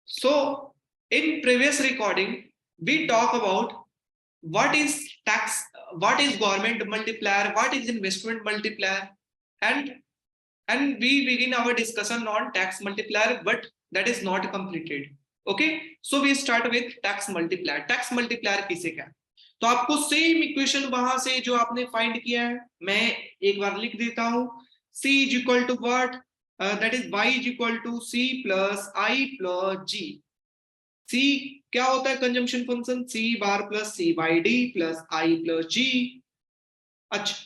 So in previous recording, we talk about what is tax, what is government multiplier, what is investment multiplier, and we begin our discussion on tax multiplier, but that is not completed. Okay, so we start with tax multiplier. Tax multiplier किसे क्या? तो आपको same equation वहां से जो आपने find किया है मैं एक बार लिख देता हूं. C is equal to what? That is y is equal to C plus I plus G. C क्या होता है consumption function? C bar plus C by D plus I plus G. अच्छा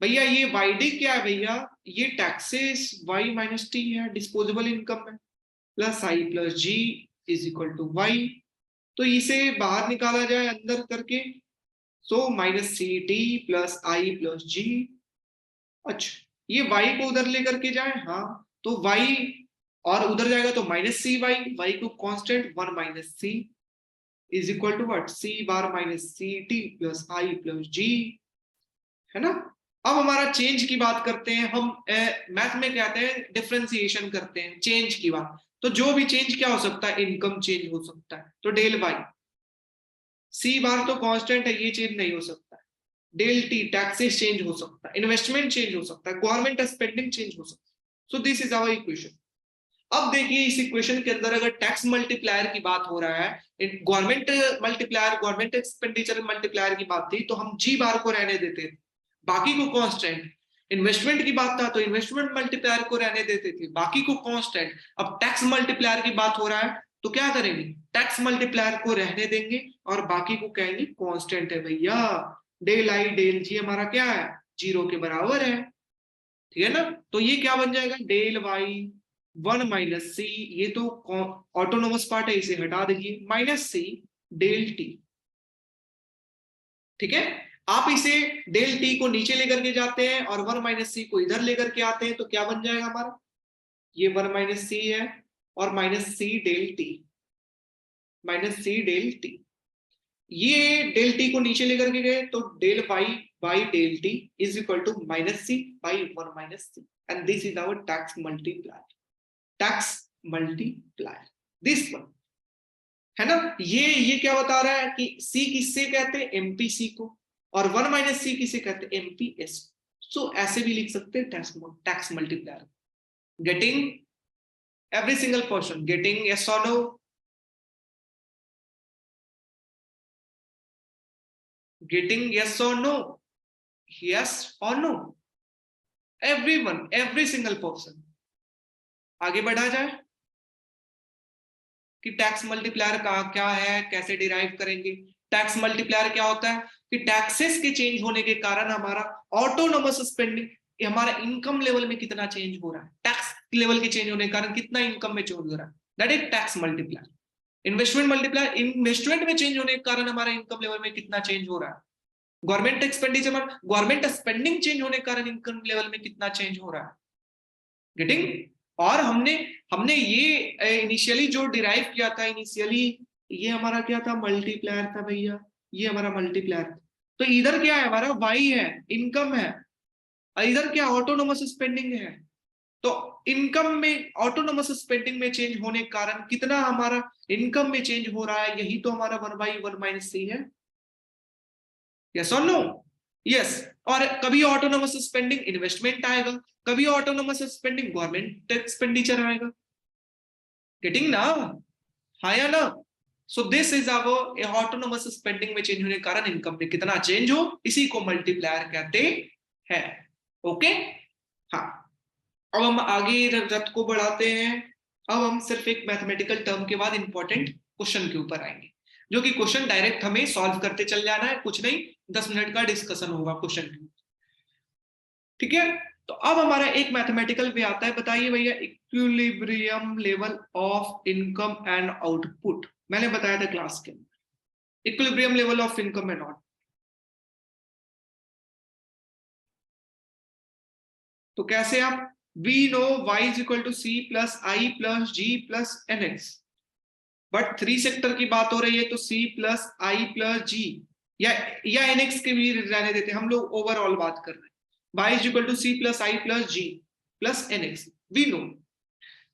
भैया ये YD क्या है भैया? ये टैक्सेस Y माइनस टी है, डिस्पोजेबल इनकम है, plus I plus G is equal to Y. तो इसे बाहर निकाला जाए अंदर करके, so minus C T plus I plus G. अच्छा ये y को उधर लेकर के जाए, हाँ तो y और उधर जाएगा तो माइनस सी वाई, y को constant 1 minus C is equal to what? C bar minus C T plus I plus G, है ना. अब हमारा चेंज की बात करते हैं हम. मैथ में कहते हैं डिफरेंशिएशन करते हैं चेंज की बात. तो जो भी चेंज क्या हो सकता है? इनकम चेंज हो सकता है. तो डेल वाई, सी बार तो कांस्टेंट है, ये चेंज नहीं हो सकता है. डेल टी टैक्सेस चेंज हो सकता है, इन्वेस्टमेंट चेंज हो सकता है, गवर्नमेंट स्पेंडिंग चेंज हो सकता है. So this is our equation. अब देखिए इस इक्वेशन के अंदर अगर टैक्स मल्टीप्लायर की बात हो रहा है, government multiplier, government expenditure multiplier की बात थी तो हम जी बार को रहने देते थे, बाकी को कांस्टेंट. इन्वेस्टमेंट की बात था तो इन्वेस्टमेंट मल्टीप्लायर को रहने देते थे, बाकी को कांस्टेंट. अब टैक्स मल्टीप्लायर की बात हो रहा है तो क्या करेंगे? टैक्स मल्टीप्लायर को रहने देंगे और बाकी को कहेंगे कांस्टेंट है भैया. डेल आई डेल जी हमारा क्या है? जीरो के बराबर है. ठीक है ना. तो ये क्या बन जाएगा? डेल वाई 1 माइनस सी, ये तो ऑटोनोमस पार्ट है इसे हटा दीजिए, माइनस सी डेल टी. ठीक है. आप इसे डेल टी को नीचे लेकर के जाते हैं और 1 माइनस सी को इधर लेकर के आते हैं तो क्या बन जाएगा हमारा? ये 1 माइनस सी है और minus C del T, minus C del T. ये डेल टी को नीचे लेकर के गए तो del Y by del T is equal to minus C by 1 minus C. And this is our tax multiplier. Tax multiplier this one, है ना. ये क्या बता रहा है कि सी किससे कहते हैं? एमपीसी को, और 1 माइनस सी किसे कहते हैं? एमपीएस. सो ऐसे भी लिख सकते हैं tax multiplier. Getting every single person getting yes और नो? गेटिंग यस और नो? यस और no? Everyone, every single person. आगे बढ़ा जाए कि टैक्स मल्टीप्लायर का क्या है, कैसे डिराइव करेंगे. टैक्स मल्टीप्लायर क्या होता है कि टैक्सेस के चेंज होने के कारण हमारा ऑटोनोमस स्पेंडिंग, हमारा इनकम लेवल में कितना चेंज हो रहा है, टैक्स लेवल के चेंज होने के कारण कितना इनकम में चेंज हो रहा है, that is tax multiplier. Investment multiplier, investment में चेंज होने के कारण हमारा इनकम लेवल में कितना चेंज हो रहा है. Government expenditure, government spending change होने के कारण इनकम लेवल में कितना चेंज हो रहा है. गेटिंग. और हमने ये इनिशियली जो डिराइव किया था, इनिशियली ये हमारा क्या था? मल्टीप्लायर था भैया. ये हमारा मल्टीप्लायर. तो इधर क्या है? हमारा वाई है, इनकम है, और इधर क्या? ऑटोनोमस स्पेंडिंग है. तो इनकम में, ऑटोनोमस स्पेंडिंग में चेंज होने के कारण कितना हमारा इनकम में चेंज हो रहा है, यही तो हमारा 1/1 माइनस सी है. यस और नो? यस. और कभी ऑटोनोमस स्पेंडिंग इन्वेस्टमेंट आएगा, कभी ऑटोनोमस स्पेंडिंग गवर्नमेंट एक्सपेंडिचर आएगा. गेटिंग ना? हाँ या ना? So this is our autonomous spending में चेंज होने के कारण इनकम में कितना चेंज हो, इसी को मल्टीप्लायर कहते हैं. ओके. हाँ. अब हम आगे रथ को बढ़ाते हैं. अब हम सिर्फ एक मैथमेटिकल टर्म के बाद इंपॉर्टेंट क्वेश्चन के ऊपर आएंगे, जो कि क्वेश्चन डायरेक्ट हमें सॉल्व करते चल जाना है, कुछ नहीं 10 मिनट का डिस्कशन होगा क्वेश्चन के. ठीक है. तो अब हमारा एक मैथमेटिकल वे आता है. बताइए भैया, equilibrium level of income and output. मैंने बताया था क्लास के अंदर equilibrium level of income and output. तो कैसे आप? we know y is equal to c plus i plus g plus nx, but 3 sector की बात हो रही है तो c plus i plus g या nx के भी रहने देते हैं, हम लोग ओवरऑल बात कर रहे हैं. y is equal to c plus i plus g plus nx, we know,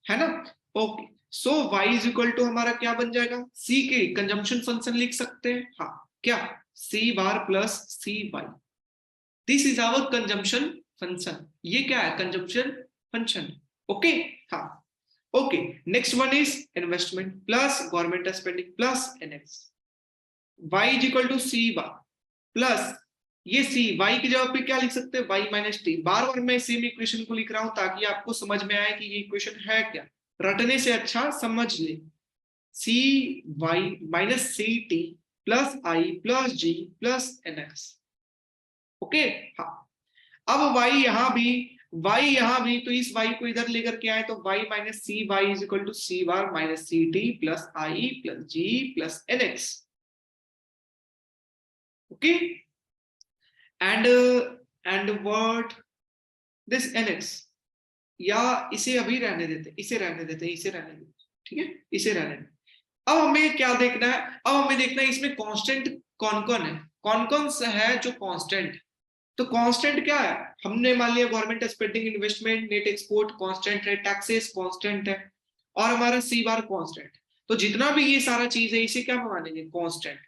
है ना. Okay. So y is equal to हमारा क्या बन जाएगा, c के कंजम्पशन फंक्शन लिख सकते हैं, हाँ क्या, c bar plus cy, this is our consumption function, ये क्या है, कंजम्पशन फंक्शन, ओके, हाँ okay. Next one is investment plus government spending plus nx, y is equal to c bar plus ये c, y की जगह पे क्या लिख सकते हैं, y माइनस टी, बार बार मैं सेम इक्वेशन को लिख रहा हूं ताकि आपको समझ में आए कि ये इक्वेशन है क्या, रटने से अच्छा समझ ले, cy minus C T plus I plus G plus nx, okay, हाँ। अब y यहाँ भी तो इस y को इधर लेकर के आए तो y minus C Y is equal to C bar minus C T plus I plus G plus nx, okay, and what this nx, या इसे अभी रहने देते, इसे रहने देते, ठीक है, इसे रहने देते। अब हमें क्या देखना है, अब हमें देखना है इसमें कांस्टेंट कौन कौन है, कौन कौन सा है जो कांस्टेंट, तो कांस्टेंट क्या है, हमने मान लिया government spending, investment, net export constant है, टैक्सेस कांस्टेंट है, और हमारा सी बार कांस्टेंट, तो जितना भी ये सारा चीज है इसे क्या मानेंगे, constant,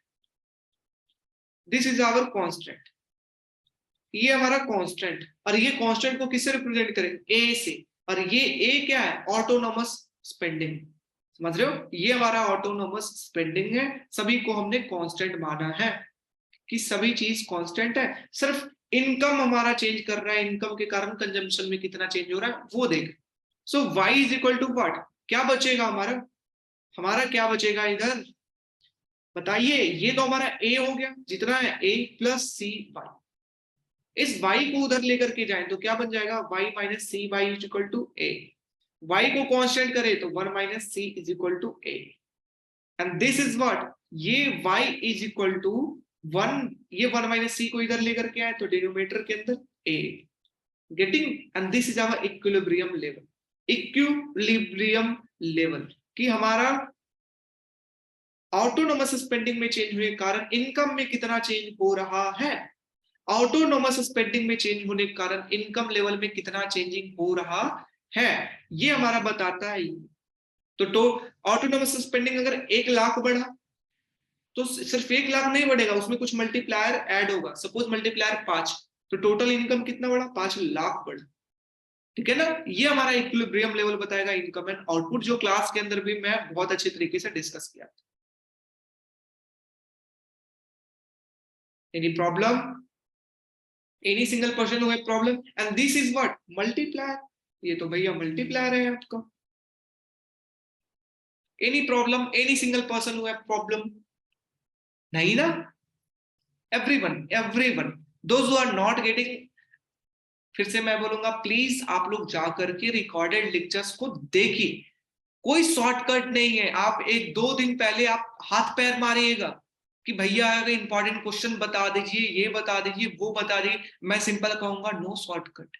this is our constant, ये हमारा कांस्टेंट, और ये कांस्टेंट को किससे रिप्रेजेंट करें, ए से, और ये ए क्या है, ऑटोनोमस स्पेंडिंग, समझ रहे हो, ये हमारा ऑटोनोमस स्पेंडिंग है, सभी को हमने कांस्टेंट माना है कि सभी चीज कांस्टेंट है, सिर्फ इनकम हमारा चेंज कर रहा है, इनकम के कारण कंजम्पशन में कितना चेंज हो रहा है वो देख। So y is equal to what, क्या बचेगा हमारा, हमारा क्या बचेगा इधर बताइए, ये तो हमारा a हो गया, जितना है a प्लस सी वाई, इस y को उधर लेकर के जाए तो क्या बन जाएगा, y minus C Y is equal to a, y को कांस्टेंट करे तो 1 minus C is equal to a, and this is what, ये y इज इक्वल टू 1, ये 1 माइनस सी को इधर लेकर के आए तो डिनोमिनेटर के अंदर a, getting, and this is our equilibrium level, equilibrium level कि हमारा ऑटोनोमस स्पेंडिंग में चेंज हुए कारण इनकम में कितना चेंज हो रहा है, ऑटोनोमस स्पेंडिंग में चेंज होने के कारण इनकम लेवल में कितना चेंजिंग हो रहा है, ये हमारा बताता है। तो ऑटोनोमस स्पेंडिंग अगर 1 लाख बढ़ा तो सिर्फ 1 लाख नहीं बढ़ेगा, उसमें कुछ मल्टीप्लायर ऐड होगा, सपोज मल्टीप्लायर 5, तो टोटल इनकम कितना बढ़ा, 5 लाख बढ़ा, ठीक है ना, ये हमारा इक्विलिब्रियम लेवल बताएगा इनकम एंड आउटपुट, जो क्लास के अंदर भी मैं बहुत अच्छे तरीके से डिस्कस किया। Any problem, any single person who have problem, and this is what, multiplier, ये तो भैया मल्टीप्लायर है आपका, any problem, any single person who have problem, नहीं ना, everyone those who are not getting, फिर से मैं बोलूंगा प्लीज आप लोग जाकर के रिकॉर्डेड लेक्चर्स को देखिए, कोई शॉर्टकट नहीं है, आप 1-2 दिन पहले आप हाथ पैर मारिएगा कि भैया अगर इंपॉर्टेंट क्वेश्चन बता दीजिए, ये बता दीजिए, वो बता दीजिए, मैं सिंपल कहूंगा नो शॉर्टकट,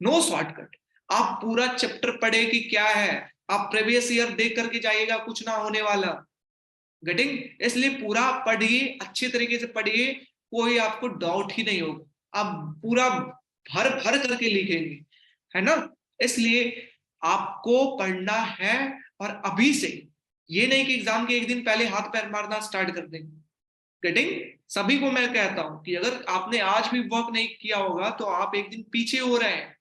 नो शॉर्टकट, आप पूरा चैप्टर पढ़े कि क्या है, आप प्रीवियस ईयर देख करके जाइएगा, कुछ ना होने वाला, गेटिंग, इसलिए पूरा पढ़िए, अच्छे तरीके से पढ़िए, कोई आपको डाउट ही नहीं होगा, आप पूरा भर भर करके लिखेंगे, है ना, इसलिए आपको पढ़ना है, और अभी से, ये नहीं कि एग्जाम के 1 दिन पहले हाथ पैर मारना स्टार्ट कर देंगे, गेटिंग, सभी को मैं कहता हूं कि अगर आपने आज भी वर्क नहीं किया होगा तो आप 1 दिन पीछे हो रहे हैं,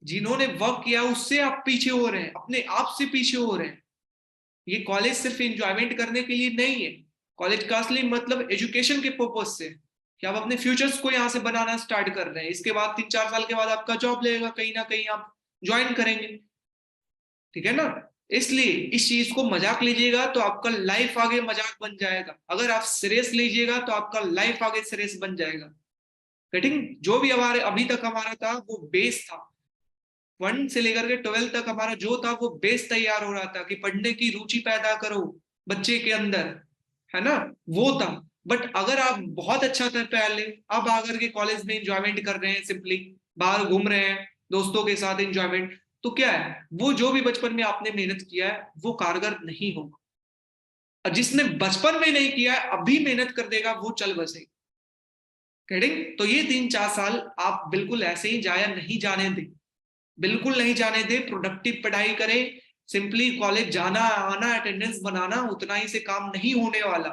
जिन्होंने वर्क किया उससे आप पीछे हो रहे हैं, अपने आप से पीछे हो रहे हैं, ये कॉलेज सिर्फ एंजॉयमेंट करने के लिए नहीं है, कॉलेज का असली मतलब एजुकेशन के पर्पज से, कि आप अपने फ्यूचर्स को यहाँ से बनाना स्टार्ट कर रहे हैं, इसके बाद 3-4 साल के बाद आपका जॉब लगेगा, कहीं ना कहीं आप ज्वाइन करेंगे, ठीक है ना, इसलिए इस चीज को मजाक लीजिएगा तो आपका लाइफ आगे मजाक बन जाएगा, अगर आप सीरियस लीजिएगा तो आपका लाइफ आगे सीरियस बन जाएगा, कटिंग, जो भी हमारे अभी तक हमारा था वो बेस था, 1 से लेकर के 12 तक हमारा जो था वो बेस तैयार हो रहा था कि पढ़ने की रुचि पैदा करो बच्चे के अंदर, है ना, वो था, बट अगर आप बहुत अच्छा था पहले, अब आकर के कॉलेज में एंजॉयमेंट कर रहे हैं, सिंपली बाहर घूम रहे हैं दोस्तों के साथ एंजॉयमेंट, तो क्या है, वो जो भी बचपन में आपने मेहनत किया है वो कारगर नहीं होगा, और जिसने बचपन में नहीं किया है अभी मेहनत कर देगा वो चल बसेगा, तो ये 3-4 साल आप बिल्कुल ऐसे ही जाया नहीं जाने दें, बिल्कुल नहीं जाने दे, प्रोडक्टिव पढ़ाई करें, सिंपली कॉलेज जाना आना अटेंडेंस बनाना उतना ही से काम नहीं होने वाला।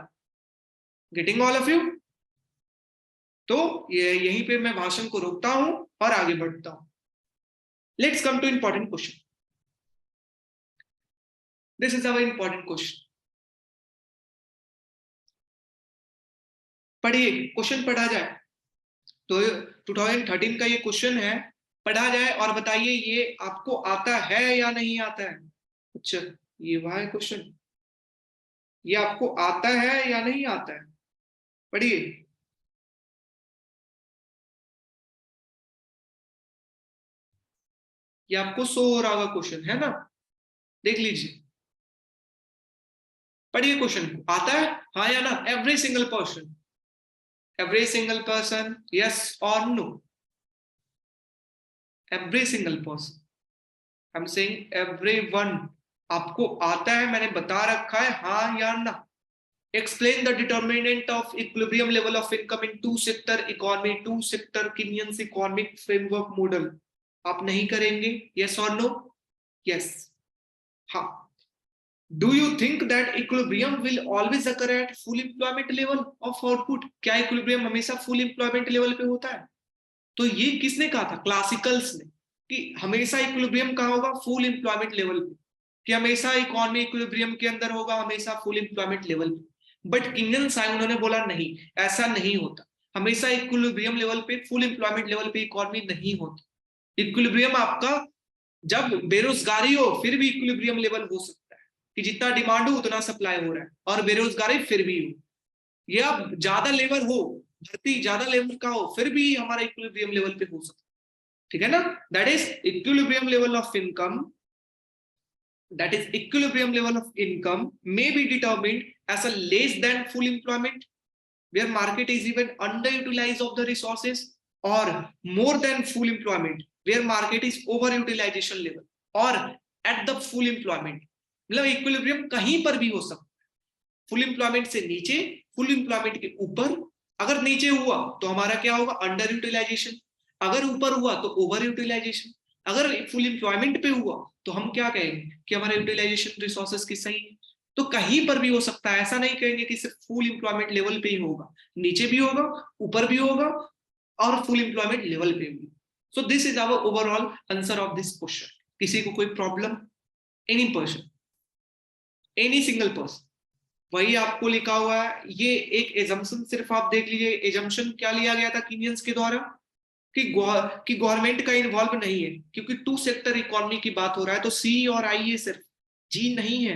Getting all of you? तो ये यहीं पे मैं भाषण को रोकता हूं और आगे बढ़ता हूं। Let's come two important question. This is our important question. पढ़िए, क्वेश्चन पढ़ा जाए। तो 2013 का ये क्वेश्चन है, पढ़ा जाए और बताइए ये आपको आता है या नहीं आता है। अच्छा, ये वह है क्वेश्चन, ये आपको आता है या नहीं आता है, पढ़िए। ये आपको शो हो रहा होगा क्वेश्चन, है ना, देख लीजिए, पढ़िए क्वेश्चन को। आता है हाँ या ना? एवरी सिंगल पर्सन, यस और no? Every single person, I am saying everyone. आपको आता है, मैंने बता रखा है, हाँ या ना। Explain the determinant of equilibrium level of income in two sector economy, two sector Keynesian economic framework model. आप नहीं करेंगे, yes or no? Yes. हाँ. Do you think that equilibrium will always occur at full employment level of output? क्या equilibrium हमेशा full employment level पे होता है? तो ये किसने कहा था? क्लासिकल्स ने, कि हमेशा इक्विलिब्रियम कहाँ होगा? फुल एम्प्लॉयमेंट लेवल पे, कि हमेशा इकोनॉमी इक्विलिब्रियम के अंदर होगा, हमेशा फुल एम्प्लॉयमेंट लेवल पे। बट किंगन-साई उन्होंने बोला नहीं, ऐसा नहीं होता, हमेशा इक्विलिब्रियम लेवल पे, फुल एम्प्लॉयमेंट लेवल पे इकोनॉमी नहीं होती। इक्विलिब्रियम आपका जब बेरोजगारी हो फिर भी इक्विलिब्रियम लेवल हो सकता है, कि जितना डिमांड हो उतना सप्लाई हो रहा है, और बेरोजगारी फिर भी हो, या ज्यादा लेबर हो, भर्ती ज्यादा लेबर का हो, फिर भी हमारा इक्विलिब्रियम लेवल पे हो सकता है, ठीक है ना। That is equilibrium level of income, that is equilibrium level of income may be determined as a less than full employment where market is even underutilized of the resources, or more than full employment where market is overutilization level, or at the full employment। मतलब equilibrium कहीं पर भी हो सकता है, full employment से नीचे, full employment के ऊपर। अगर नीचे हुआ तो हमारा क्या होगा? Under utilization. अगर ऊपर हुआ तो ओवर यूटिलाइजेशन। अगर फुल एम्प्लॉयमेंट पे हुआ तो हम क्या कहेंगे कि हमारा यूटिलाइजेशन रिसोर्सेज की सही है। तो कहीं पर भी हो सकता है, ऐसा नहीं कहेंगे कि सिर्फ फुल एम्प्लॉयमेंट लेवल पे ही होगा, नीचे भी होगा, ऊपर भी होगा, और फुल एम्प्लॉयमेंट लेवल पे भी। So this is our overall answer of this question. किसी को कोई problem? Any person, any single person? वही आपको लिखा हुआ है, ये एक एजम्पशन, सिर्फ आप देख लीजिए एजम्पशन क्या लिया गया था कीनियंस के द्वारा, कि गवर्नमेंट का इन्वॉल्व नहीं है, क्योंकि टू सेक्टर इकोनॉमी की बात हो रहा है, तो सी और आई है सिर्फ, जी नहीं है।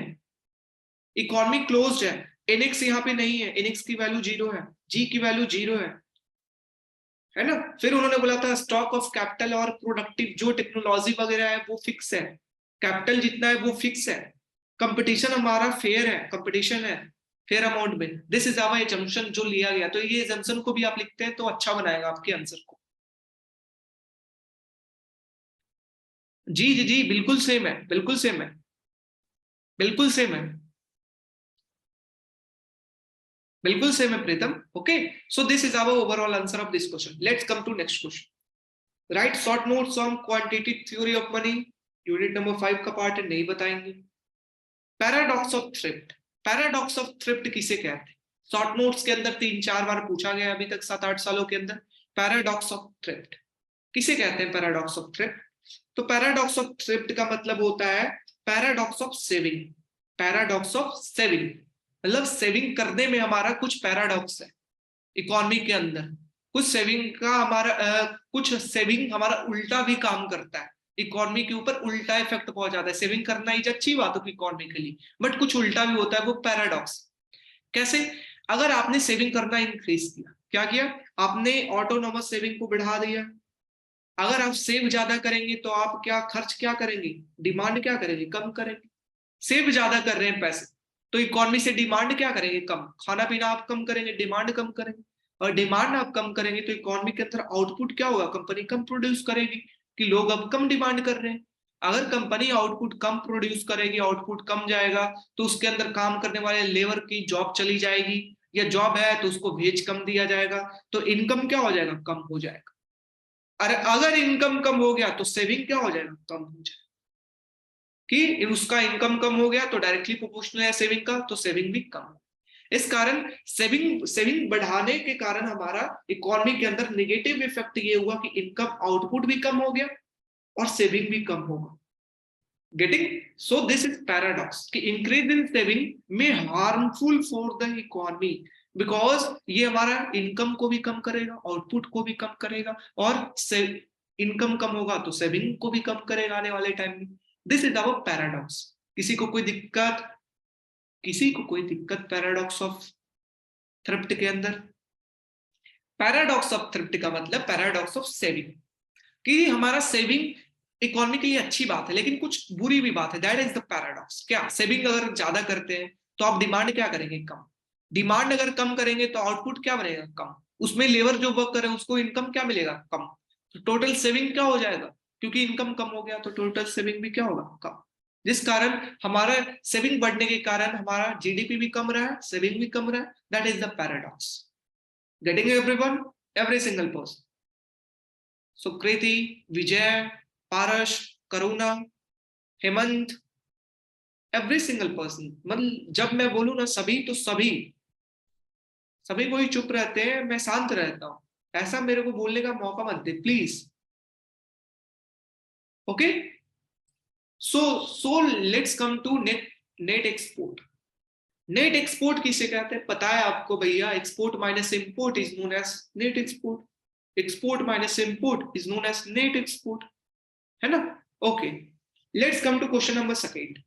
इकोनॉमी क्लोज्ड है, एनएक्स यहाँ पे नहीं है, एनएक्स की वैल्यू 0 है, जी की वैल्यू 0 है ना। फिर उन्होंने बोला था स्टॉक ऑफ कैपिटल और प्रोडक्टिव जो टेक्नोलॉजी वगैरह है वो फिक्स है, कैपिटल जितना है वो फिक्स है, कंपटीशन हमारा फेयर है, कंपटीशन है फेयर अमाउंट में। दिस इज आवर एजम्पशन जो लिया गया। तो ये एजम्पशन को भी आप लिखते हैं तो अच्छा बनाएगा आपके आंसर को। जी जी जी, बिल्कुल सेम है, बिल्कुल सेम है, बिल्कुल सेम है, बिल्कुल सेम है Pritam. Okay, so this is our overall answer of this question. Let's come to next question. Right short notes on quantitative theory of money, unit number 5 का पार्ट है, नहीं बताएंगे। Paradox of thrift, paradox of thrift किसे कहते हैं? Short notes के अंदर 3-4 बार पूछा गया अभी तक 7-8 सालों के अंदर। पैराडॉक्स ऑफ थ्रिफ्ट किसे कहते हैं? Paradox of thrift. तो पैराडॉक्स ऑफ थ्रिफ्ट का मतलब होता है paradox of saving. Paradox of saving मतलब सेविंग करने में हमारा कुछ पैराडॉक्स है इकोनॉमी के अंदर। कुछ सेविंग का कुछ सेविंग हमारा उल्टा भी काम करता है, इकोनॉमी के ऊपर उल्टा इफेक्ट पहुंचाता है। सेविंग करना ही अच्छी बात है इकोनॉमी के लिए, बट कुछ उल्टा भी होता है, वो पैराडॉक्स। कैसे? अगर आपने सेविंग करना इंक्रीज किया, क्या किया आपने? ऑटोनोमस सेविंग को बढ़ा दिया। अगर आप सेव ज्यादा करेंगे तो आप क्या खर्च क्या करेंगे? डिमांड क्या करेंगे? कम करेंगे। सेव ज्यादा कर रहे हैं पैसे तो इकोनॉमी से डिमांड क्या करेंगे? कम। खाना पीना आप कम करेंगे, डिमांड कम करेंगे, और डिमांड आप कम करेंगे तो इकोनॉमी के अंदर आउटपुट क्या होगा? कंपनी कम प्रोड्यूस करेगी, कि लोग अब कम डिमांड कर रहे हैं। अगर कंपनी आउटपुट कम प्रोड्यूस करेगी, आउटपुट कम जाएगा, तो उसके अंदर काम करने वाले लेबर की जॉब चली जाएगी, या जॉब है तो उसको वेज कम दिया जाएगा, तो इनकम क्या हो जाएगा? कम हो जाएगा। अरे अगर इनकम कम हो गया तो सेविंग क्या हो जाएगा? कम हो जाएगा। कि उसका इनकम कम हो गया तो डायरेक्टली प्रोपोर्शनल है सेविंग का, तो सेविंग भी कम। इस कारण सेविंग बढ़ाने के कारण हमारा इकोनॉमी के अंदर नेगेटिव इफेक्ट ये हुआ कि इनकम आउटपुट भी कम हो गया और सेविंग भी कम होगा। Getting? So this is paradox कि इंक्रीज इन सेविंग में harmful for the economy, because ये हमारा इनकम को भी कम करेगा, आउटपुट को भी कम करेगा, और इनकम कम होगा तो सेविंग को भी कम करेगा आने वाले टाइम में। This is our paradox. किसी को कोई दिक्कत? किसी को कोई दिक्कत पैराडॉक्स ऑफ थ्रिफ्ट के अंदर? पैराडॉक्स ऑफ थ्रिफ्ट का मतलब पैराडॉक्स ऑफ सेविंग, कि हमारा सेविंग इकोनॉमी के लिए अच्छी बात है लेकिन कुछ बुरी भी बात है। That is the paradox. क्या सेविंग अगर ज्यादा करते हैं तो आप डिमांड क्या करेंगे? कम। डिमांड अगर कम करेंगे तो आउटपुट क्या बनेगा? कम। उसमें लेबर जो वर्क करे उसको इनकम क्या मिलेगा? कम। तो टोटल सेविंग क्या हो जाएगा? क्योंकि इनकम कम हो गया तो टोटल सेविंग भी क्या होगा? कम। जिस कारण हमारा सेविंग बढ़ने के कारण हमारा जीडीपी भी कम रहा है, सेविंग भी कम रहा है। That is the paradox. Getting everyone? Every single person. Sukriti, Vijay, Paras, Karuna, Hemant, every single person. मतलब जब मैं बोलूं ना सभी, तो सभी सभी कोई चुप रहते हैं, मैं शांत रहता हूं। ऐसा मेरे को बोलने का मौका मत दे please. Okay? So let's come to net export. Net export किसे कहते हैं पता है आपको भैया? Export minus import is known as net export. Export minus import is known as net export, है ना? Okay, let's come to question number second.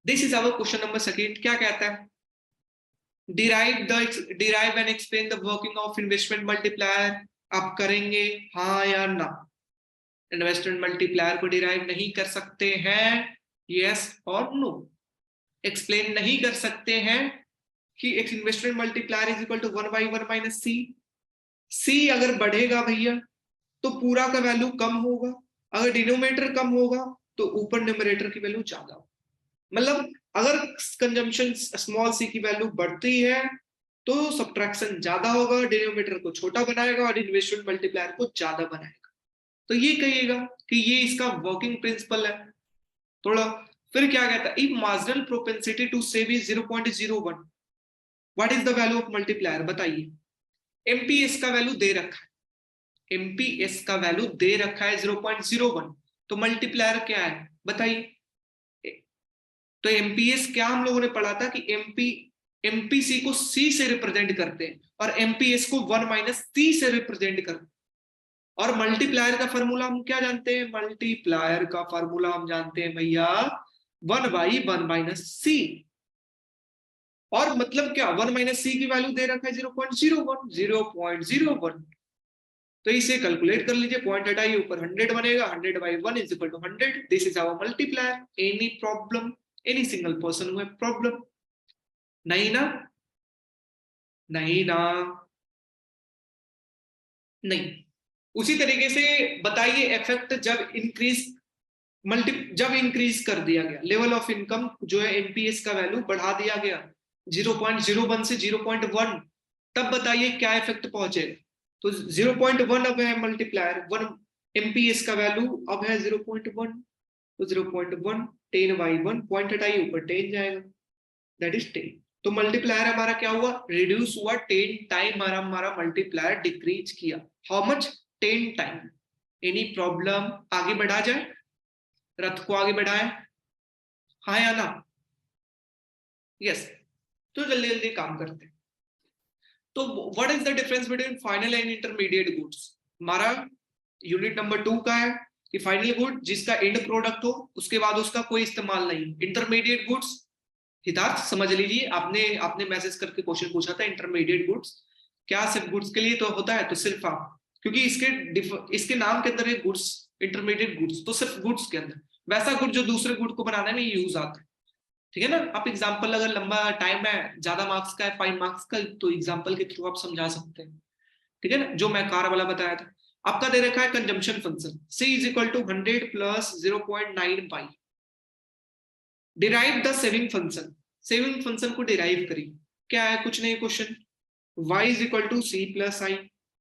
This is our question number second. क्या कहता है? derive and explain the working of investment multiplier। आप करेंगे हाँ या ना? इन्वेस्टमेंट मल्टीप्लायर को डिराइव नहीं कर सकते हैं, यस और नो। एक्सप्लेन नहीं कर सकते हैं कि एक investment multiplier is equal to 1/1 minus C. C अगर बढ़ेगा भैया तो पूरा का वैल्यू कम होगा, अगर डिनोमिनेटर कम होगा तो ऊपर न्यूमरेटर की वैल्यू ज्यादा होगा। मतलब अगर कंजम्पशन स्मॉल सी की वैल्यू बढ़ती है तो सब्ट्रैक्शन ज्यादा होगा, डिनोमिनेटर को छोटा बनाएगा और इन्वेस्टमेंट मल्टीप्लायर को ज्यादा बनाएगा। तो ये कहिएगा कि ये इसका वर्किंग प्रिंसिपल है थोड़ा। फिर क्या कहता है? If marginal propensity to save is 0.01, what is the value of multiplier? बताइए। एमपीएस का वैल्यू दे रखा है, एमपीएस का वैल्यू दे रखा है 0.01, तो मल्टीप्लायर क्या है बताइए? तो एमपीएस क्या हम लोगों ने पढ़ा था कि एमपीसी को सी से रिप्रेजेंट करते हैं और एमपीएस को 1 माइनस सी से रिप्रेजेंट करते हैं। और मल्टीप्लायर का फॉर्मूला हम क्या जानते हैं? मल्टीप्लायर का फॉर्मूला हम जानते हैं भैया 1/1 माइनस सी। और मतलब क्या? 1 माइनस सी की वैल्यू दे रखा है 0.01। तो इसे कैलकुलेट कर लीजिए, पॉइंट हटाइए, ऊपर 100 बनेगा। 100/1 is equal to 100। This is our multiplier. Any problem? Any single person who problem? नहीं ना? नहीं ना? नहीं। उसी तरीके से बताइए इफेक्ट जब इंक्रीज कर दिया गया लेवल ऑफ इनकम जो है, एनपीएस का वैल्यू बढ़ा दिया गया 0.01 से 0.1, तब बताइए क्या इफेक्ट पहुंचेगा? तो 0.1 अब है मल्टीप्लायर, 1 एमपीएस का वैल्यू अब है 0.1, तो 0.1 10/1, पॉइंट हटाइए, ऊपर 10 जाएगा, दैट इज 10। तो मल्टीप्लायर हमारा क्या हुआ? रिड्यूस हुआ 10 टाइम। हमारा मल्टीप्लायर डिक्रीज किया। How much? 10 time. Any problem? आगे बढ़ा जाए, रथ को आगे बढ़ाए, हाँ या ना? यस। तो जल्दी जल्दी काम करते हैं। तो what is the difference between final and intermediate goods? हमारा यूनिट नंबर 2 का है कि फाइनल गुड जिसका एंड प्रोडक्ट हो, उसके बाद उसका कोई इस्तेमाल नहीं। इंटरमीडिएट गुड्स, हितार्थ समझ लीजिए, आपने आपने मैसेज करके क्वेश्चन पूछा था इंटरमीडिएट गुड्स क्या सिर्फ गुड्स के लिए तो होता है? तो सिर्फ आप, क्योंकि इसके नाम के अंदर एक गुड्स, इंटरमीडिएट गुड्स, तो सिर्फ गुड्स के अंदर वैसा गुड जो दूसरे गुड को बनाने में यूज आता है। ठीक है ना? आप एग्जाम्पल, अगर लंबा टाइम है, ज्यादा मार्क्स का है, 5 मार्क्स का, तो एग्जाम्पल के थ्रू आप समझा सकते हैं। ठीक है ना? जो मैं कार वाला बताया था। आपका दे रखा है consumption function C is equal to 100 plus 0.9 pi. Derive the saving function. Saving function को डिराइव करिए। क्या है? कुछ नहीं, question y is equal to C plus I,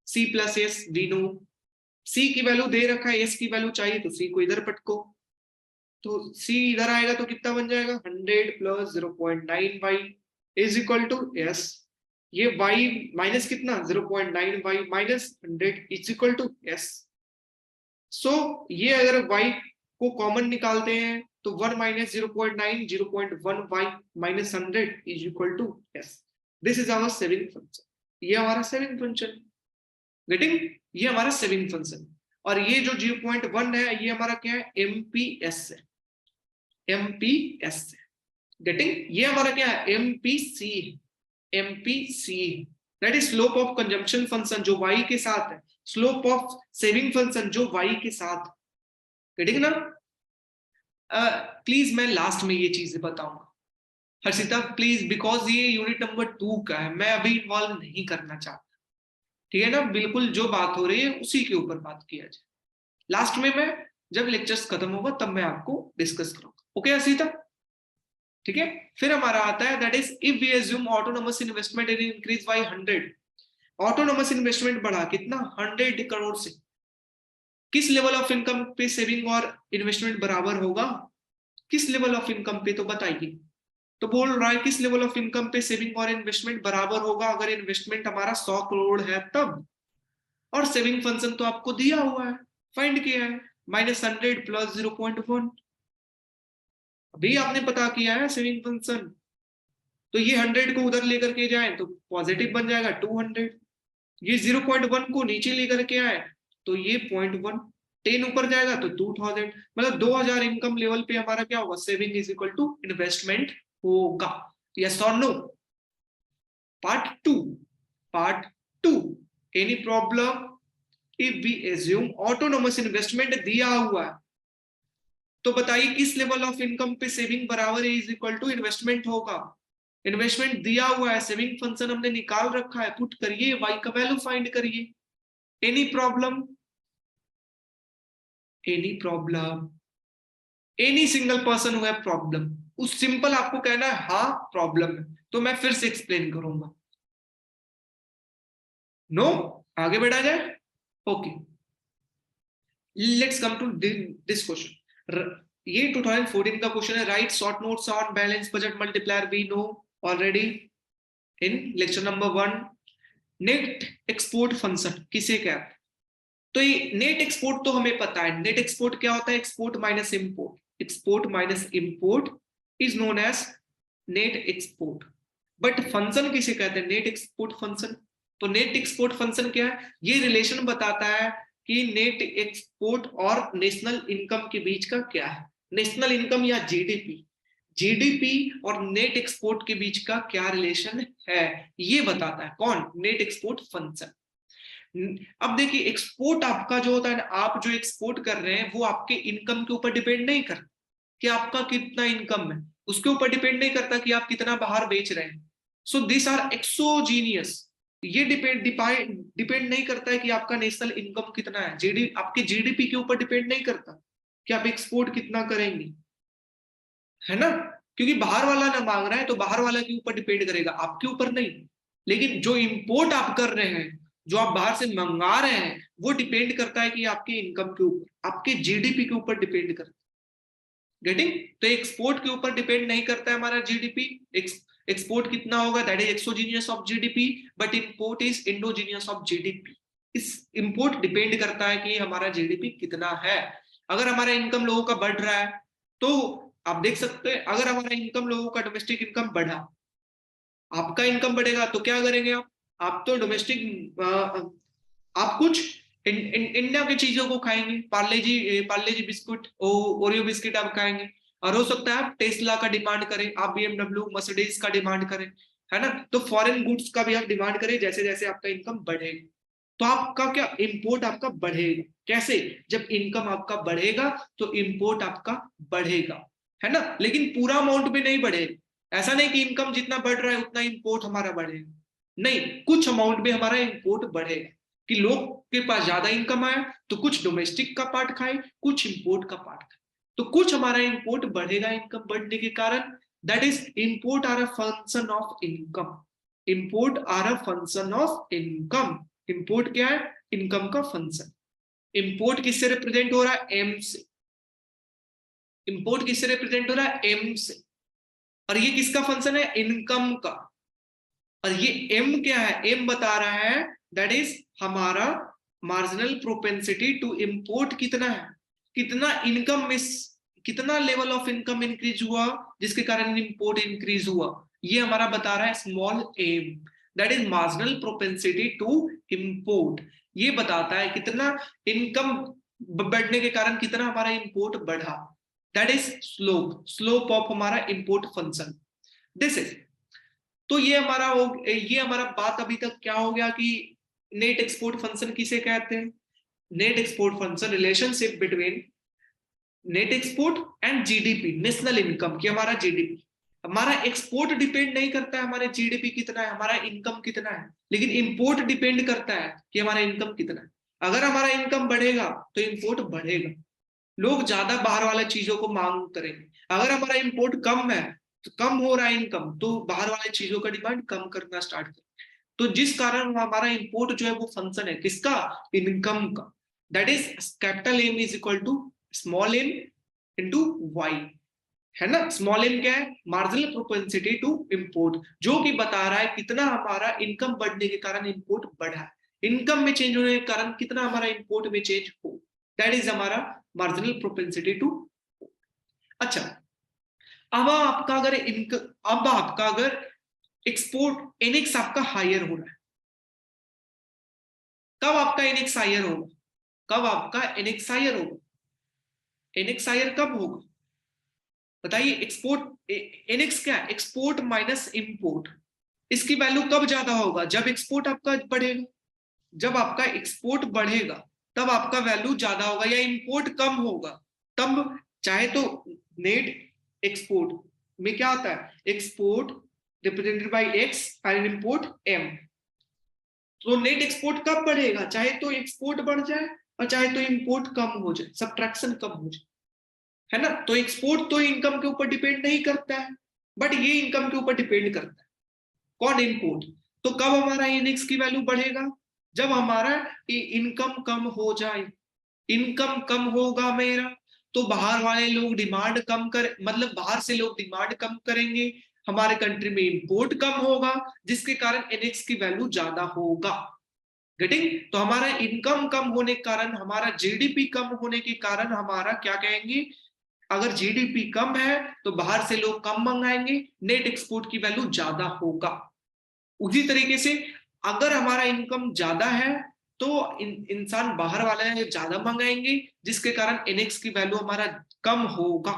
C plus S we know. C की वैल्यू दे रखा है, S की वैल्यू चाहिए तो C को इधर पटको। तो C इधर आएगा तो कितना बन जाएगा 100 plus 0.9y is equal to S। ये y माइनस कितना 0.9y minus 100 is equal to S। So ये अगर y को कॉमन निकालते हैं तो 1 minus 0.9 0.1y minus 100 is equal to S। This is our saving function. ये हमारा सेविंग फंक्शन, गेटिंग, ये हमारा सेविंग फंक्शन। और ये जो 0.1 है ये हमारा क्या है MPS है, MPS है, गेटिंग। ये हमारा क्या है MPC, MPC that is slope of consumption function जो y के साथ है, स्लोप ऑफ सेविंग फंक्शन जो y के साथ, गेटिंग ना। प्लीज मैं लास्ट में ये चीजें बताऊंगा हर्षिता प्लीज, बिकॉज ये यूनिट नंबर 2 का है, मैं अभी इन्वॉल्व नहीं करना चाहता, ठीक है ना। बिल्कुल जो बात हो रही है उसी के ऊपर बात किया जाए, लास्ट में मैं जब लेक्चर्स खत्म होगा तब मैं आपको डिस्कस करूंगा, ओके हर्षिता, ठीक है। फिर हमारा आता है that is if we assume autonomous investment in increase by 100, autonomous investment बढ़ा कितना 100 करोड़ से, किस लेवल ऑफ इनकम पे सेविंग और इन्वेस्टमेंट बराबर होगा, किस लेवल ऑफ इनकम पे, तो बताइए। तो बोल रहा है किस लेवल ऑफ इनकम पे सेविंग और इन्वेस्टमेंट बराबर होगा, अगर इन्वेस्टमेंट हमारा 100 करोड़ है तब, और सेविंग फंक्शन तो आपको दिया हुआ है, फाइंड किया है -100 प्लस 0.1, अभी आपने पता किया है सेविंग फंक्शन। तो ये 100 को उधर लेकर के जाए तो पॉजिटिव बन जाएगा 200, ये 0.1 को नीचे लेकर के आए तो ये 0.1, 10 ऊपर जाएगा तो 2000, मतलब 2000 इनकम लेवल पे हमारा क्या होगा, saving is equal to investment होगा, यस और no. Part two any problem, if we assume autonomous investment दिया हुआ है तो बताइए किस लेवल ऑफ इनकम पे सेविंग बराबर है इज इक्वल टू इन्वेस्टमेंट होगा। इन्वेस्टमेंट दिया हुआ है, सेविंग फंक्शन हमने निकाल रखा है, पुट करिए, वाई का वैल्यू फाइंड करिए। Any problem, any problem, any single person हुआ प्रॉब्लम, उस सिंपल आपको कहना है हाँ प्रॉब्लम है, तो मैं फिर से एक्सप्लेन करूंगा। नो, आगे बढ़ा जाए, okay let's come to this question. ये 2014 का क्वेश्चन है, write short notes on balance budget multiplier, we know already in lecture number 1। Net export function किसे कहते हैं, तो ये नेट एक्सपोर्ट तो हमें पता है, नेट एक्सपोर्ट क्या होता है, export minus import, export minus import is known as net export. But function किसे कहते हैं, नेट एक्सपोर्ट फंक्शन। तो नेट एक्सपोर्ट फंक्शन क्या है, ये रिलेशन बताता है कि नेट एक्सपोर्ट और नेशनल इनकम के बीच का क्या है, नेशनल इनकम या जीडीपी, जीडीपी और नेट एक्सपोर्ट के बीच का क्या रिलेशन है, ये बताता है कौन, नेट एक्सपोर्ट फंक्शन। अब देखिए एक्सपोर्ट आपका जो होता है ना, आप जो एक्सपोर्ट कर रहे हैं वो आपके इनकम के ऊपर डिपेंड नहीं करता कि आपका कितना इनकम है, उसके ऊपर डिपेंड नहीं करता कि आप कितना बाहर बेच रहे हैं। सो दिस आर एक्सोजीनियस, ये डिपेंड नहीं करता है कि आपका नेशनल इनकम कितना है, आपके जीडीपी के ऊपर डिपेंड नहीं करता कि आप एक्सपोर्ट कितना करेंगे, है ना। क्योंकि बाहर वाला ना मांग रहा है तो बाहर वाला के ऊपर डिपेंड करेगा, आपके ऊपर नहीं। लेकिन जो इंपोर्ट आप कर रहे हैं, जो आप बाहर से मंगा रहे हैं, वो डिपेंड करता है कि आपके इनकम के ऊपर, आपके जीडीपी के ऊपर डिपेंड करता है, गेटिंग। तो एक्सपोर्ट के ऊपर डिपेंड नहीं करता है हमारा जीडीपी, एक्सपोर्ट कितना होगा that is exogenous of GDP, but import is endogenous of GDP. इस इंपोर्ट डिपेंड करता है कि हमारा जीडीपी कितना है। अगर हमारा इनकम लोगों का बढ़ रहा है तो आप देख सकते हैं, अगर हमारा इनकम लोगों का डोमेस्टिक इनकम बढ़ा, आपका इनकम बढ़ेगा तो क्या करेंगे आप तो डोमेस्टिक, आप कुछ इंडिया की चीजों को खाएंगे, पार्ले जी बिस्कुट, ओरियो बिस्किट आप खाएंगे, और हो सकता है आप टेस्ला का डिमांड करें, आप बीएमडब्ल्यू मर्सिडीज का डिमांड करें, है ना। तो फॉरेन गुड्स का भी आप डिमांड करें, जैसे जैसे आपका इनकम बढ़ेगा तो आपका क्या इंपोर्ट आपका बढ़ेगा। कैसे, जब इनकम आपका बढ़ेगा तो इंपोर्ट आपका बढ़ेगा, है ना। लेकिन पूरा अमाउंट में नहीं बढ़ेगा, ऐसा नहीं कि इनकम जितना बढ़ रहा है उतना इंपोर्ट हमारा बढ़ेगा, नहीं, कुछ अमाउंट में हमारा इंपोर्ट बढ़ेगा कि लोग के पास ज्यादा इनकम आया तो कुछ डोमेस्टिक का पार्ट खाए, कुछ इंपोर्ट का पार्ट खाए, तो कुछ हमारा इंपोर्ट बढ़ेगा इनकम बढ़ने के कारण, that is import are a function of income, import are a function of income. Import क्या है, इनकम का फंक्शन। इंपोर्ट किससे रिप्रेजेंट हो रहा है, एम से, इंपोर्ट किससे रिप्रेजेंट हो रहा है? एम से। और ये किसका फंक्शन है? इनकम का। और ये एम क्या है? एम बता रहा है दैट इज हमारा मार्जिनल प्रोपेंसिटी टू इंपोर्ट कितना है, कितना इनकम में, कितना लेवल ऑफ इनकम इंक्रीज हुआ जिसके कारण इंपोर्ट इंक्रीज हुआ, ये हमारा बता रहा है small M, that is marginal propensity to import. ये बताता है कितना इनकम बढ़ने के कारण कितना हमारा इंपोर्ट बढ़ा, that is slope, slope of हमारा इंपोर्ट फंक्शन, दिस इज। तो ये हमारा बात अभी तक क्या हो गया कि नेट एक्सपोर्ट फंक्शन किसे कहते हैं? Net export function relationship between net export and GDP, national income की। हमारा जीडीपी, हमारा एक्सपोर्ट डिपेंड नहीं करता है हमारे जीडीपी कितना है, हमारा इनकम कितना है, लेकिन इंपोर्ट डिपेंड करता है कि हमारा इनकम कितना है। अगर हमारा इनकम बढ़ेगा तो इंपोर्ट बढ़ेगा, लोग ज्यादा बाहर वाले चीजों को मांग करेंगे। अगर हमारा इंपोर्ट कम है, तो कम हो रहा है इनकम, तो बाहर वाले चीजों का डिमांड कम करना स्टार्ट कर, तो जिस कारण हमारा इंपोर्ट जो है वो फंक्शन है किसका? इनकम का। That is capital M is equal to small M into Y, है ना। स्मॉल एम क्या है? मार्जिनल प्रोपेंसिटी टू इंपोर्ट, जो कि बता रहा है कितना हमारा इनकम बढ़ने के कारण इंपोर्ट बढ़ा है, इनकम में चेंज होने के कारण कितना हमारा इंपोर्ट में चेंज हो, दैट इज हमारा मार्जिनल प्रोपेंसिटी टू। अच्छा, अब आपका अगर एक्सपोर्ट एनएक्स आपका हायर हो रहा है, कब आपका एनएक्स हायर होगा? कब आपका एनएक्स हायर होगा? एनएक्स हायर कब होगा बताइए? एक्सपोर्ट एनएक्स क्या है? एक्सपोर्ट माइनस इंपोर्ट, इसकी वैल्यू कब ज्यादा होगा? जब एक्सपोर्ट आपका बढ़ेगा। जब आपका एक्सपोर्ट बढ़ेगा तब आपका वैल्यू ज्यादा होगा, या इंपोर्ट कम होगा तब। चाहे तो नेट एक्सपोर्ट में क्या आता है? Export represented by X and import M. तो नेट एक्सपोर्ट कब बढ़ेगा? चाहे तो एक्सपोर्ट बढ़ जाए और चाहे तो इंपोर्ट कम हो जाए, सब्ट्रैक्शन कम हो जाए, है ना। तो एक्सपोर्ट तो इनकम के ऊपर डिपेंड नहीं करता है, बट ये इनकम के ऊपर डिपेंड करता है। कौन? इंपोर्ट। तो कब हमारा इनएक्स की वैल्यू बढ़ेगा? जब हमारा इनकम कम हो जाए। इनकम कम होगा मेरा, तो बाहर वाले लोग डिमांड कम कर, मतलब बाहर से लोग डिमांड कम करेंगे, हमारे कंट्री में इंपोर्ट कम होगा, जिसके कारण एनएक्स की वैल्यू ज्यादा होगा। गेटिंग? तो हमारा इनकम कम होने के कारण, हमारा जीडीपी कम होने के कारण हमारा क्या कहेंगे? अगर जीडीपी कम है तो बाहर से लोग कम मंगाएंगे, नेट एक्सपोर्ट की वैल्यू ज्यादा होगा। उसी तरीके से अगर हमारा इनकम ज्यादा है तो इंसान बाहर वाले ज्यादा मंगाएंगे, जिसके कारण एनएक्स की वैल्यू हमारा कम होगा।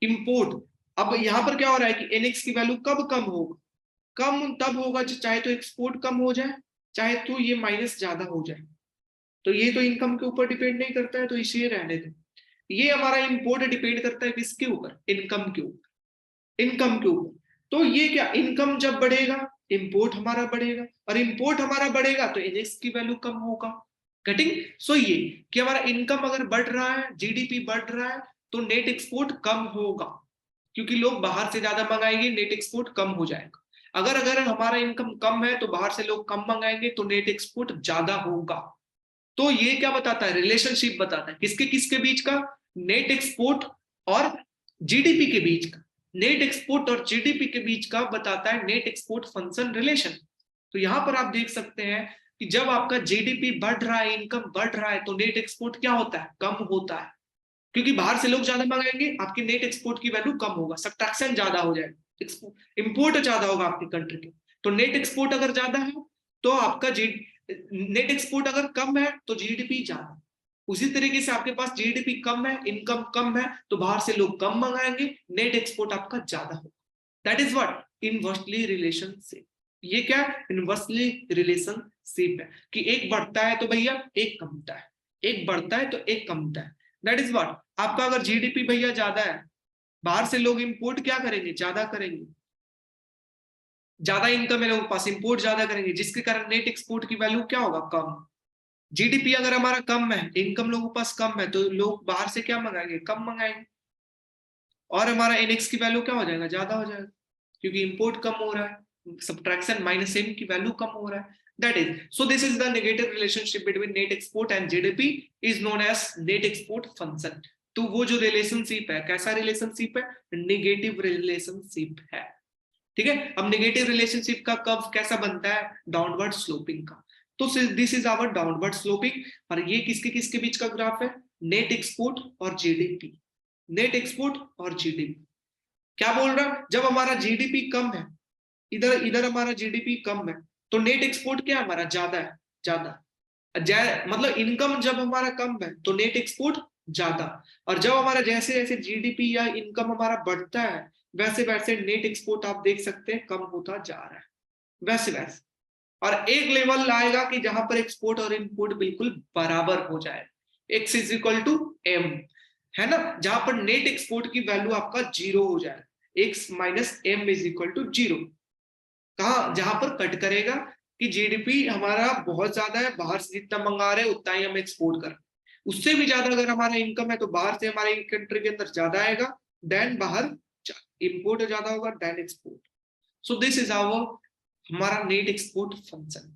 इंपोर्ट, अब यहां पर क्या हो रहा है कि एनएक्स की वैल्यू कब कम होगा? कम तब होगा चाहे तो एक्सपोर्ट कम हो जाए, चाहे तो ये माइनस ज्यादा हो जाए। तो ये तो इनकम के ऊपर डिपेंड नहीं करता है, तो इसे रहने दो। ये हमारा इंपोर्ट डिपेंड करता है किसके ऊपर? इनकम के ऊपर, इनकम के ऊपर। तो ये क्या, इनकम जब बढ़ेगा इंपोर्ट हमारा बढ़ेगा, और इंपोर्ट हमारा बढ़ेगा तो एनएक्स की वैल्यू कम होगा। कटिंग? सो ये कि हमारा इनकम अगर बढ़ रहा है, जीडीपी बढ़ रहा है, तो नेट एक्सपोर्ट कम होगा, क्योंकि लोग बाहर से ज्यादा मंगाएंगे, नेट एक्सपोर्ट कम हो जाएगा। अगर अगर हमारा इनकम कम है तो बाहर से लोग कम मंगाएंगे, तो नेट एक्सपोर्ट ज्यादा होगा। तो ये क्या बताता है? रिलेशनशिप बताता है किसके किसके बीच का? नेट एक्सपोर्ट और जीडीपी के बीच का। नेट एक्सपोर्ट और जीडीपी के बीच का बताता है नेट एक्सपोर्ट फंक्शन रिलेशन। तो यहां पर आप देख सकते हैं कि जब आपका जीडीपी बढ़ रहा है, इनकम बढ़ रहा है, तो नेट एक्सपोर्ट क्या होता है? कम होता है, क्योंकि बाहर से लोग ज्यादा मंगाएंगे, आपकी नेट एक्सपोर्ट की वैल्यू कम होगा, सब्ट्रैक्शन ज्यादा हो जाएगा, इंपोर्ट ज्यादा होगा आपकी कंट्री के। तो नेट एक्सपोर्ट अगर ज्यादा है तो आपका नेट एक्सपोर्ट अगर कम है तो जीडीपी ज्यादा। उसी तरीके से आपके पास जीडीपी कम है, इनकम कम है, तो बाहर से लोग कम मंगाएंगे, नेट एक्सपोर्ट आपका ज्यादा होगा। That is what? Inversely relationship. ये क्या? इनवर्सली रिलेशनशिप है कि एक बढ़ता है तो भैया एक कमता है, एक बढ़ता है तो एक कमता है। That is what? आपका अगर जीडीपी भैया ज्यादा है, बाहर से लोग इंपोर्ट क्या करेंगे? ज्यादा करेंगे, ज्यादा इनकम है लोगों के पास, इंपोर्ट ज्यादा करेंगे, जिसके कारण नेट एक्सपोर्ट की वैल्यू क्या होगा? कम। जीडीपी अगर हमारा कम है, इनकम लोगों के पास कम है, तो लोग बाहर से क्या मंगाएंगे? कम मंगाएंगे, और हमारा एनएक्स की वैल्यू क्या हो जाएगा? ज्यादा हो जाएगा, क्योंकि इंपोर्ट कम हो रहा है, सब्ट्रैक्शन माइनस एम की वैल्यू कम हो रहा है। That is, so this is the negative relationship between net export and GDP, is known as net export function. तो वो जो रिलेशनशिप है कैसा रिलेशनशिप है, नेगेटिव रिलेशनशिप है। ठीक है, अब नेगेटिव रिलेशनशिप का कर्व कैसा बनता है, डाउनवर्ड स्लोपिंग का। तो this is our downward sloping. और ये किसके किसके बीच का ग्राफ है, नेट एक्सपोर्ट और जीडीपी, नेट एक्सपोर्ट और जीडीपी। क्या बोल रहा है, जब हमारा जीडीपी कम है, इधर इधर हमारा जीडीपी कम है, तो नेट एक्सपोर्ट क्या हमारा ज्यादा है, ज्यादा मतलब इनकम जब हमारा कम है तो नेट एक्सपोर्ट ज्यादा, और जब हमारा जैसे जैसे जीडीपी या इनकम हमारा बढ़ता है वैसे वैसे नेट एक्सपोर्ट आप देख सकते हैं कम होता जा रहा है, वैसे वैसे। और एक लेवल आएगा कि जहां पर एक्सपोर्ट और इंपोर्ट बिल्कुल बराबर हो जाए, x is equal to m, है ना, जहां पर नेट एक्सपोर्ट की वैल्यू आपका जीरो हो जाए, x minus M is equal to zero. कहा, जहां पर कट करेगा कि जीडीपी हमारा बहुत ज्यादा है, बाहर से जितना मंगा रहे हैं उतना ही हम एक्सपोर्ट कर, उससे भी ज्यादा अगर हमारा इनकम है तो बाहर से हमारे कंट्री के अंदर ज्यादा आएगा, देन बाहर इंपोर्ट ज्यादा होगा, then export. So this is our हमारा net export function,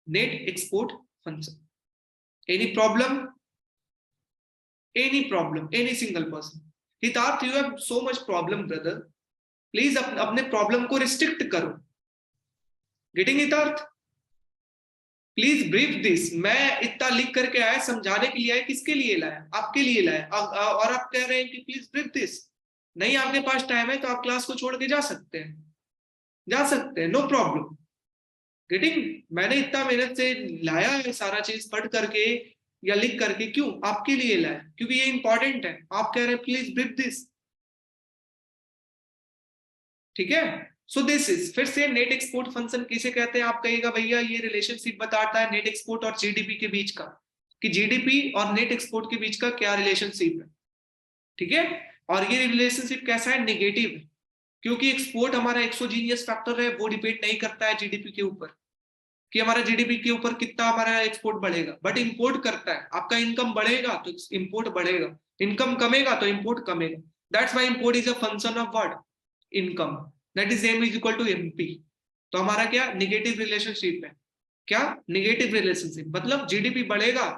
net export function. Any problem, any single person? Hitarth, you have so much problem brother, please अपने प्रॉब्लम को रिस्ट्रिक्ट करो। Getting Hitarth? Please brief this. मैं इतना लिख करके आया, समझाने के लिए आया, किसके लिए लाया, आपके लिए लाया, और आप कह रहे हैं कि प्लीज ब्रीफ दिस। नहीं आपके पास टाइम है तो आप क्लास को छोड़ के जा सकते हैं, जा सकते हैं, नो प्रॉब्लम। गेटिंग? मैंने इतना मेहनत से लाया है सारा चीज पढ़ करके या लिख करके, क्यों, आपके लिए लाया, क्योंकि ये इंपॉर्टेंट है। आप कह रहे हैं प्लीज ब्रीफ दिस, ठीक है। सो दिस इज, फिर से नेट एक्सपोर्ट फंक्शन किसे कहते हैं, आप कहिएगा भैया ये रिलेशनशिप बताता है नेट एक्सपोर्ट और जीडीपी के बीच का, कि जीडीपी और नेट एक्सपोर्ट के बीच का क्या रिलेशनशिप है, ठीक है। और ये रिलेशनशिप कैसा है, नेगेटिव है, क्योंकि एक्सपोर्ट हमारा एक्सोजीनियस फैक्टर है, वो डिपेंड नहीं करता है जीडीपी के ऊपर, कि हमारा जीडीपी के ऊपर कितना हमारा एक्सपोर्ट बढ़ेगा, बट इंपोर्ट करता है। आपका इनकम बढ़ेगा तो इंपोर्ट बढ़ेगा, इनकम कमेगा तो इंपोर्ट कमेगा। That's why import is a function of what, income, that is M is equal to MP. तो हमारा क्या नेगेटिव रिलेशनशिप है, क्या नेगेटिव रिलेशनशिप, मतलब जीडीपी बढ़ेगा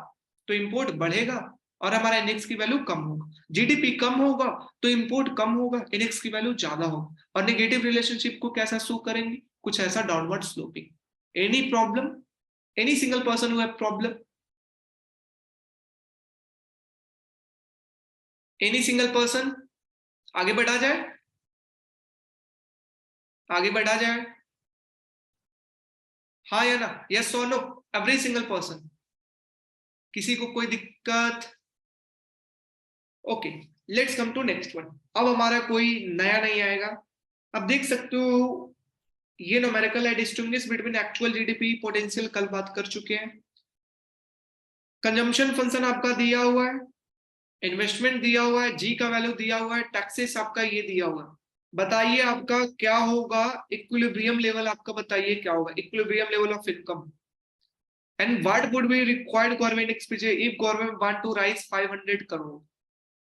तो इंपोर्ट बढ़ेगा और हमारा एनएक्स की वैल्यू कम होगा, जीडीपी कम होगा तो इंपोर्ट कम होगा, एनएक्स की वैल्यू ज्यादा होगा। और नेगेटिव रिलेशनशिप को कैसा शो करेंगे, कुछ ऐसा downward sloping. Any problem? Any single person who have problem? Any single person? आगे बढ़ा जाए, आगे बढ़ा जाए, हाँ या ना, यस और नो, एवरी सिंगल पर्सन, किसी को कोई दिक्कत? Okay, let's come to next one. अब हमारा कोई नया नहीं आएगा। अब देख सकते हो ये न्यूमेरिकल है, distinguish between actual GDP potential, कल बात कर चुके हैं। कंजम्पशन फंक्शन आपका दिया हुआ है, इन्वेस्टमेंट दिया हुआ है, जी का वैल्यू दिया हुआ है, टैक्सेस आपका ये दिया हुआ है। बताइए आपका क्या होगा इक्विलिब्रियम लेवल, आपका बताइए क्या होगा equilibrium level of income, and what would be required government expenditure if government want to raise 500 crore.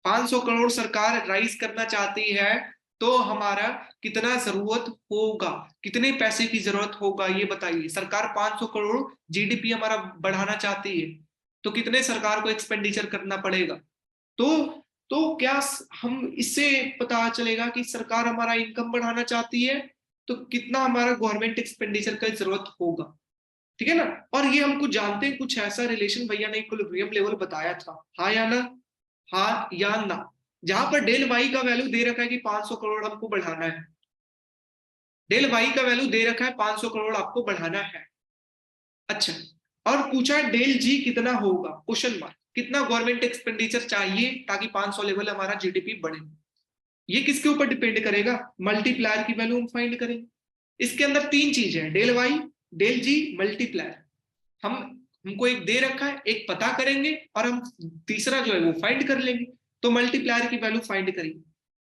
500 crore सरकार राइज करना चाहती है तो हमारा कितना जरूरत होगा, कितने पैसे की जरूरत होगा, ये बताइए। सरकार 500 करोड़ जीडीपी हमारा बढ़ाना चाहती है तो कितने सरकार को एक्सपेंडिचर करना पड़ेगा। तो क्या हम इससे पता चलेगा कि सरकार हमारा इनकम बढ़ाना चाहती है तो कितना हमारा गवर्नमेंट एक्सपेंडिचर का जरूरत होगा, ठीक है ना। और ये हम कुछ जानते हैं, कुछ ऐसा रिलेशन भैया ने इक्विलिब्रियम लेवल बताया था, हाँ या ना, हाँ या ना। जहां पर डेल वाई का वैल्यू दे रखा है कि 500 करोड़ हमको बढ़ाना है, डेल वाई का वैल्यू दे रखा है 500 करोड़ आपको बढ़ाना है। अच्छा, और पूछा डेल जी कितना होगा, क्वेश्चन मार्क, कितना गवर्नमेंट एक्सपेंडिचर चाहिए ताकि 500 लेवल हमारा जीडीपी बढ़े। ये किसके ऊपर डिपेंड करेगा, मल्टीप्लायर की वैल्यू हम फाइंड करेंगे। इसके अंदर तीन चीज है, डेल वाई, डेल जी, मल्टीप्लायर। हम हमको एक दे रखा है, एक पता करेंगे और हम तीसरा जो है वो फाइंड कर लेंगे। तो मल्टीप्लायर की वैल्यू फाइंड करेंगे,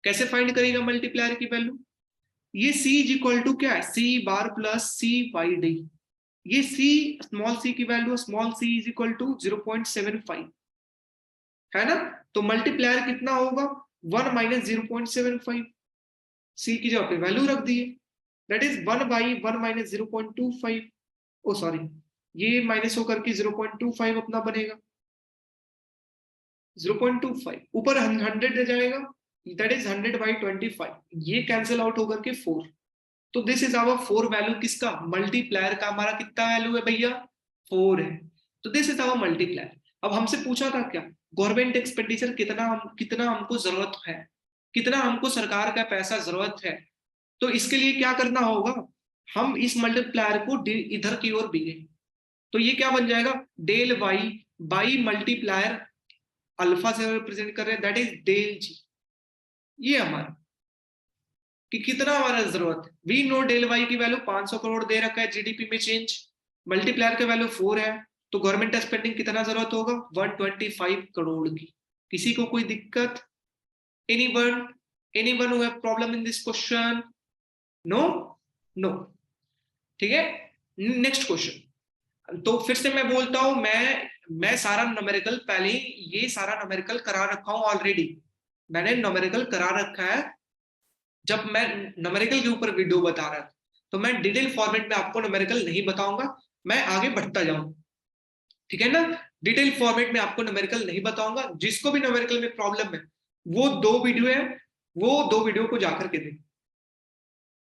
कैसे फाइंड करेगा मल्टीप्लायर की वैल्यू, ये c इज इक्वल टू क्या है, c bar plus c Y D. ये c, स्मॉल c की वैल्यू, small c is equal to 0.75, है ना। तो मल्टीप्लायर कितना होगा, 1 माइनस 0.75, c की जगह पे वैल्यू रख दिए, that is 1 by 1 minus 0.25, oh sorry, ये माइनस होकर के 0.25 अपना बनेगा। 0.25 ऊपर 100 जाएगा, दैट इज 100/25, ये कैंसिल आउट होकर के 4। तो दिस इज आवर 4 वैल्यू, किसका? मल्टीप्लायर का हमारा कितना वैल्यू है भैया? 4 है। तो दिस इज आवर मल्टीप्लायर। अब हमसे पूछा था क्या? गवर्नमेंट एक्सपेंडिचर कितना हमको जरूरत है, कितना हमको सरकार का पैसा जरूरत है। तो इसके लिए क्या करना होगा? हम इस मल्टीप्लायर को इधर की ओर बिगे, तो ये क्या बन जाएगा? Del Y by multiplier alpha से रिप्रेजेंट कर रहे हैं, दैट इज डेल जी। ये हमारा कि कितना हमारा जरूरत है। वी नो डेल वाई की वैल्यू 500 करोड़ दे रखा है जीडीपी में चेंज, मल्टीप्लायर का वैल्यू 4 है, तो गवर्नमेंट स्पेंडिंग कितना जरूरत होगा? 125 करोड़ की। किसी को कोई दिक्कत? Anyone who have problem in this question? No no, ठीक है। Next question. तो फिर से मैं बोलता हूं, मैं सारा न्यूमेरिकल पहले ये सारा न्यूमेरिकल करा रखा हूं ऑलरेडी, मैंने न्यूमेरिकल करा रखा है। जब मैं न्यूमेरिकल के ऊपर वीडियो बता रहा था, तो मैं डिटेल फॉर्मेट में आपको न्यूमेरिकल नहीं बताऊंगा, मैं आगे बढ़ता जाऊंगा, ठीक है ना। डिटेल फॉर्मेट में आपको न्यूमेरिकल नहीं बताऊंगा। जिसको भी न्यूमेरिकल में प्रॉब्लम है, वो 2 वीडियो है, वो 2 वीडियो को जाकर के देख,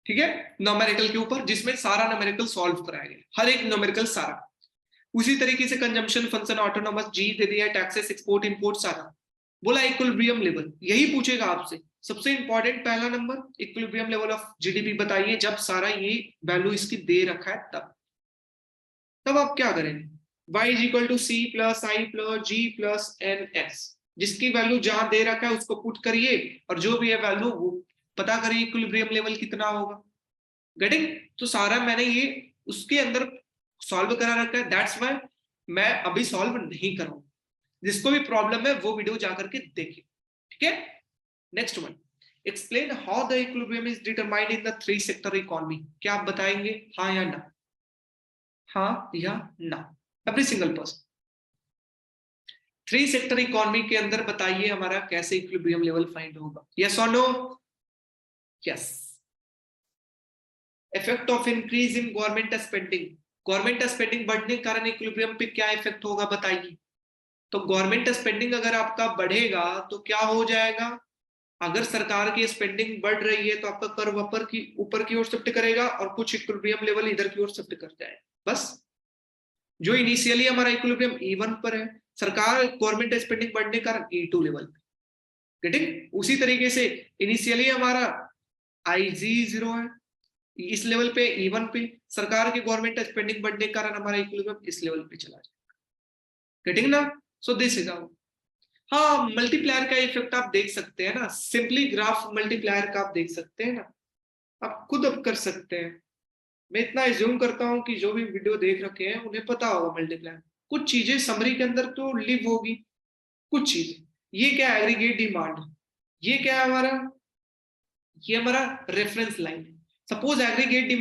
ठीक है, न्यूमेरिकल के ऊपर, जिसमें सारा न्यूमेरिकल सॉल्व कराया गया, हर एक न्यूमेरिकल सारा। उसी तरीके से कंजम्पशन फंक्शन, ऑटोनोमस, जी दे दिया, टैक्सेस, एक्सपोर्ट इंपोर्ट सारा बोला। इक्विलिब्रियम लेवल यही पूछेगा आपसे, सबसे इंपॉर्टेंट पहला number equilibrium level of GDP बताइए। जब सारा ये वैल्यू इसकी दे रखा है तब आप क्या करेंगे? y is equal to C plus I plus G plus N S, जिसकी वैल्यू जहां दे रखा है उसको पुट करिए, और जो भी है वैल्यू वो पता करिए इक्विलिब्रियम लेवल कितना होगा। गेटिंग? तो सारा मैंने ये उसके अंदर सॉल्व करा रखा है, दैट्स व्हाई मैं अभी सॉल्व नहीं करूंगा। जिसको भी प्रॉब्लम है वो वीडियो जाकर के देखिए, ठीक है। Next one, explain how the equilibrium is determined in the 3 sector economy. क्या आप बताएंगे? हाँ या ना? हाँ या ना, every single person. 3 sector economy के अंदर बताइए हमारा कैसे इक्विलिब्रियम लेवल फाइंड होगा। यस और no? Yes. Effect of increase in government spending, government spending बढ़ने के कारण इक्विलिब्रियम पे क्या इफेक्ट होगा बताइए। तो गवर्नमेंट स्पेंडिंग अगर आपका बढ़ेगा तो क्या हो जाएगा? अगर सरकार की स्पेंडिंग बढ़ रही है तो आपका कर्व ऊपर की ओर शिफ्ट करेगा, और कुछ इक्विलिब्रियम लेवल इधर की ओर शिफ्ट कर जाएगा। बस, जो इनिशियली हमारा इक्विलिब्रियम E1 पर है, सरकार गवर्नमेंट स्पेंडिंग बढ़ने के कारण E2 लेवल पे। गेटिंग? उसी तरीके से इनिशियली हमारा IG0 है, इस लेवल पे E1 पे, सरकार की गवर्नमेंट स्पेंडिंग बढ़ने के कारण हमारा इक्विलिब्रियम इस लेवल पे चला जाएगा। गेटिंग ना? So this is our. हाँ, मल्टीप्लायर का इफेक्ट आप देख सकते हैं ना, सिंपली ग्राफ मल्टीप्लायर का आप देख सकते हैं ना, आप खुद अब कर सकते हैं। मैं इतना एज्यूम करता हूं कि जो भी वीडियो देख रखे हैं उन्हें पता होगा मल्टीप्लायर। कुछ चीजें समरी के अंदर तो लिव होगी, कुछ चीजें। ये क्या? Aggregate demand. ये क्या है हमारा? ये हमारा रेफरेंस लाइन है। Suppose aggregate demand